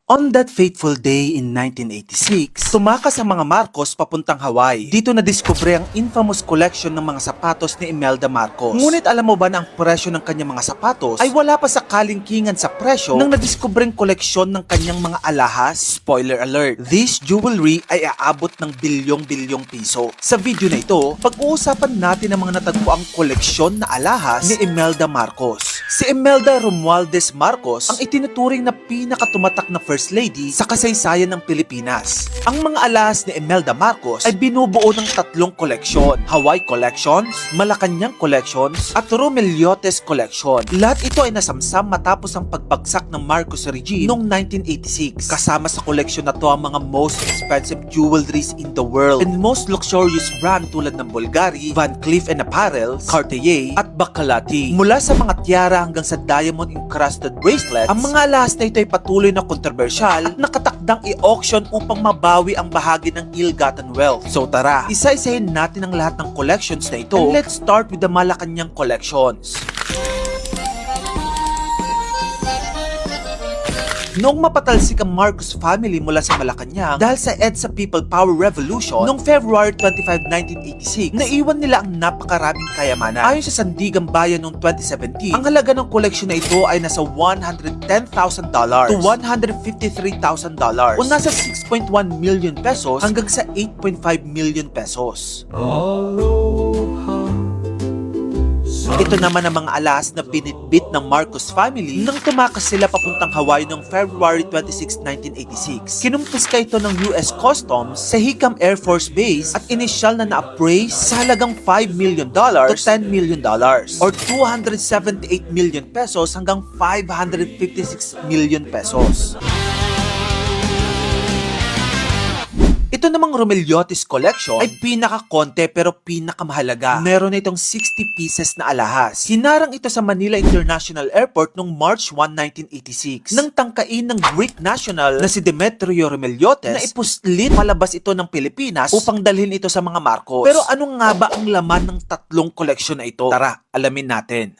On that fateful day in 1986, tumakas ang mga Marcos papuntang Hawaii. Dito nadiskubre ang infamous collection ng mga sapatos ni Imelda Marcos. Ngunit alam mo ba na ang presyo ng kanyang mga sapatos ay wala pa sa kalingkingan sa presyo ng nadiskubreng koleksyon ng kanyang mga alahas? Spoiler alert, this jewelry ay aabot ng bilyong-bilyong piso. Sa video na ito, pag-uusapan natin ang mga natagpuang koleksyon na alahas ni Imelda Marcos. Si Imelda Romualdez Marcos ang itinuturing na pinakatumatak na First Lady sa kasaysayan ng Pilipinas. Ang mga alahas ni Imelda Marcos ay binubuo ng tatlong koleksyon: Hawaii Collections, Malacanang Collections, at Romeliotes Collection. Lahat ito ay nasamsam matapos ang pagbagsak ng Marcos regime noong 1986. Kasama sa koleksyon na to ang mga most expensive jewelries in the world and most luxurious brand tulad ng Bulgari, Van Cleef & Apparel, Cartier, at Bacalati. Mula sa mga tiara hanggang sa diamond encrusted bracelets, ang mga alahas na ito ay patuloy na kontrobersyal at nakatakdang i-auction upang mabawi ang bahagi ng ill-gotten wealth. So tara, isa-isahin natin ang lahat ng collections na ito, and let's start with the Malacanang collections. Noong mapatalsik ang Marcos family mula sa Malacanang dahil sa EDSA People Power Revolution noong February 25, 1986, naiwan nila ang napakaraming kayamanan. Ayon sa Sandigang Bayan noong 2017, ang halaga ng koleksyon na ito ay nasa $110,000 to $153,000 o nasa 6.1 million pesos hanggang sa 8.5 million pesos. Ito naman ang mga alahas na binitbit ng Marcos family nang tumakas sila papuntang Hawaii noong February 26, 1986. Kinumpiska ito ng US Customs sa Hickam Air Force Base at inisyal na na-appraise sa halagang $5 million to $10 million or 278 million pesos hanggang 556 million pesos. Ito namang Romeliotes Collection ay pinaka-konte pero pinakamahalaga. Meron na itong 60 pieces na alahas. Hinarang ito sa Manila International Airport noong March 1, 1986 nang tangkain ng Greek national na si Demetrio Romeliotes na ipuslit palabas ito ng Pilipinas upang dalhin ito sa mga Marcos. Pero ano nga ba ang laman ng tatlong koleksyon na ito? Tara, alamin natin.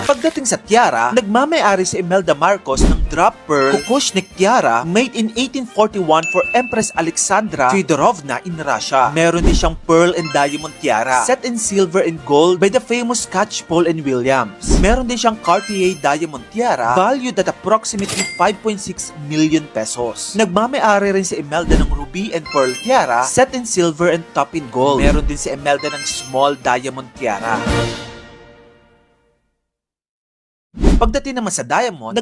Pagdating sa tiara, nagmamay-ari si Imelda Marcos ng drop pearl Kukushnik tiara made in 1841 for Empress Alexandra Feodorovna in Russia. Meron din siyang pearl and diamond tiara set in silver and gold by the famous Catchpole and Williams. Meron din siyang Cartier diamond tiara valued at approximately 5.6 million pesos. Nagmamay-ari rin si Imelda ng ruby and pearl tiara set in silver and top in gold. Meron din si Imelda ng small diamond tiara. Pagdating naman sa diamond,